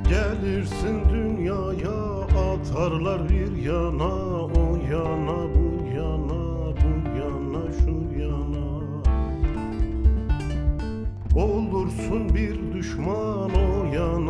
Gelirsin dünyaya, atarlar bir yana, o yana bu yana, bu yana şu yana. Olursun bir düşman, o yana